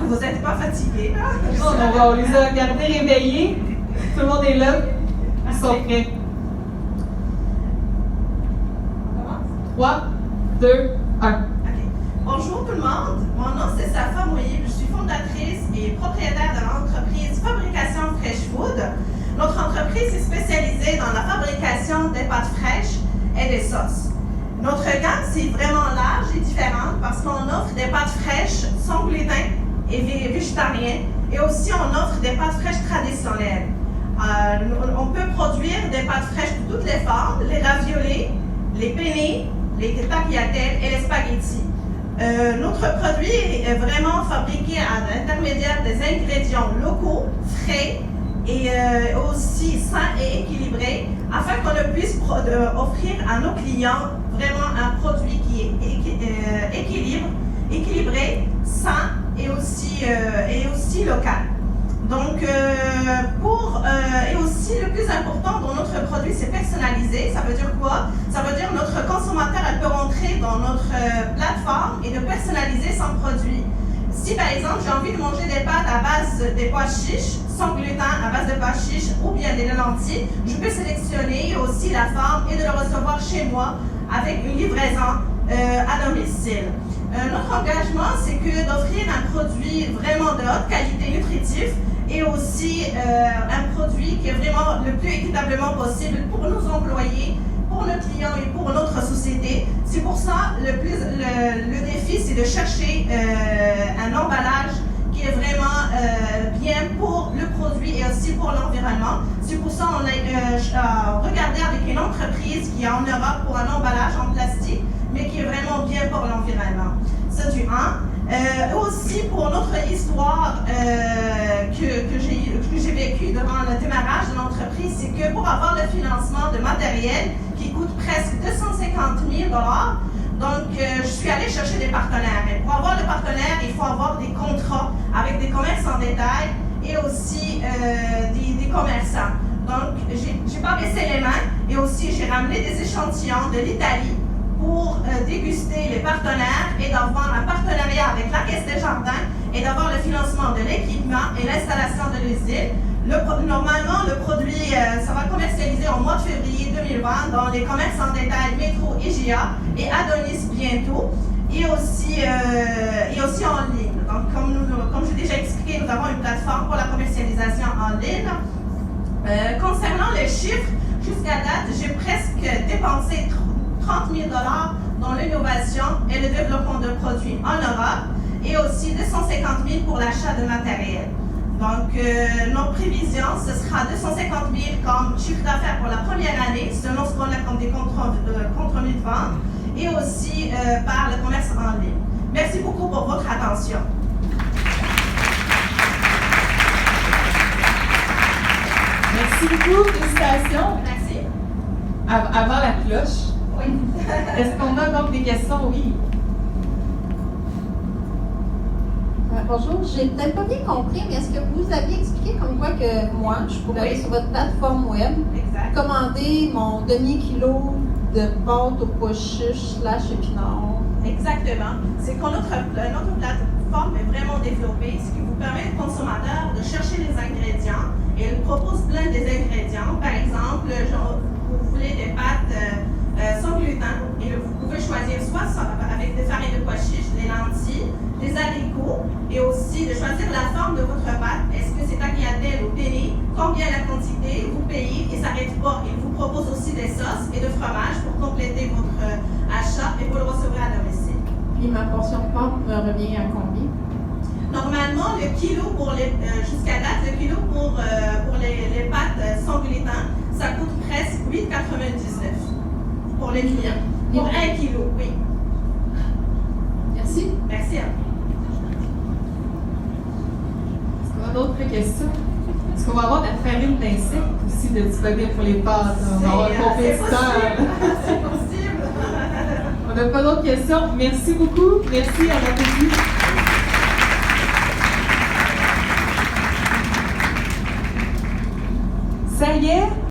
que vous n'êtes pas fatigués. On les a gardés réveillés. Tout le monde est là. Ils sont prêts. 3, 2, 1. OK. Bonjour tout le monde. Mon nom c'est Safa Moïb. Je suis fondatrice et propriétaire de l'entreprise Fabrication Fresh Food. Notre entreprise est spécialisée dans la fabrication des pâtes fraîches et des sauces. Notre gamme, c'est vraiment large et différente parce qu'on offre des pâtes fraîches sans gluten et végétariennes et aussi on offre des pâtes fraîches traditionnelles. On peut produire des pâtes fraîches de toutes les formes, les raviolis, les penne, les tagliatelles et les spaghettis. Notre produit est vraiment fabriqué à l'intermédiaire des ingrédients locaux, frais et aussi sains et équilibrés afin qu'on puisse offrir à nos clients vraiment un produit qui est équilibré, sain et aussi local. Donc, et aussi le plus important dans notre produit, c'est personnalisé. Ça veut dire quoi? Ça veut dire notre consommateur, elle peut rentrer dans notre plateforme et de personnaliser son produit. Si par exemple, j'ai envie de manger des pâtes à base des pois chiches, sans gluten, à base de pois chiches ou bien des lentilles, je peux sélectionner aussi la forme et de le recevoir chez moi avec une livraison à domicile. Notre engagement, c'est que d'offrir un produit vraiment de haute qualité nutritive et aussi un produit qui est vraiment le plus équitablement possible pour nos employés, pour nos clients et pour notre société. C'est pour ça le défi, c'est de chercher un emballage qui est vraiment bien pour le produit et aussi pour l'environnement. C'est pour ça qu'on a regardé avec une entreprise qui est en Europe pour un emballage en plastique, mais qui est vraiment bien pour l'environnement. C'est du 1. Aussi pour notre histoire que j'ai vécue durant le démarrage de l'entreprise, c'est que pour avoir le financement de matériel qui coûte presque 250 000 $, donc je suis allée chercher des partenaires. Et pour avoir le partenaire, il faut avoir des contrats avec des commerces en détail et aussi des commerçants. Donc j'ai pas baissé les mains et aussi j'ai ramené des échantillons de l'Italie pour déguster les partenaires et d'avoir un partenariat avec la Caisse des Jardins et d'avoir le financement de l'équipement et l'installation de l'usine. Normalement, le produit, ça va commercialiser au mois de février 2020 dans les commerces en détail Métro, IGA et Adonis bientôt, et aussi en ligne. Donc, comme j'ai déjà expliqué, nous avons une plateforme pour la commercialisation en ligne. Concernant les chiffres, jusqu'à date, j'ai presque dépensé 30 000 $ dans l'innovation et le développement de produits en Europe et aussi 250 000 pour l'achat de matériel. Donc, nos prévisions, ce sera 250 000 comme chiffre d'affaires pour la première année, selon ce qu'on a comme des compromis de vente, et aussi par le commerce en ligne. Merci beaucoup pour votre attention. Merci beaucoup. Félicitations. Merci. Avant la cloche. Oui. Est-ce qu'on a donc des questions? Oui. Bonjour, j'ai peut-être pas bien compris, mais est-ce que vous aviez expliqué comme quoi que moi, je pourrais aller sur votre plateforme web, commander mon demi-kilo de pâte au pois chiche / épinards? Exactement. C'est que notre plateforme est vraiment développée, ce qui vous permet au consommateur de chercher les ingrédients et elle propose plein des ingrédients. Par exemple, vous voulez des pâtes sans gluten et vous pouvez choisir soit avec des farines de pois chiches, des lentilles, des haricots et aussi de choisir la forme de votre pâte. Est-ce que c'est tagliatelle ou penne? Combien la quantité? Vous payez et ça n'arrête pas. Il vous propose aussi des sauces et de fromage pour compléter votre achat et vous le recevrez à domicile. Puis ma portion de pâte me revient à combien? Normalement, le kilo pour jusqu'à date, le kilo pour les pâtes sans gluten, ça coûte presque 8,99 pour les clients. Pour 1 kilo, oui. Merci. Merci à vous. Est-ce qu'on a d'autres questions? Est-ce qu'on va avoir de la farine d'insectes aussi de disponible pour les pâtes? On va avoir un compétiteur. C'est possible. On n'a pas d'autres questions. Merci beaucoup. Merci à l'appétit. Ça y est,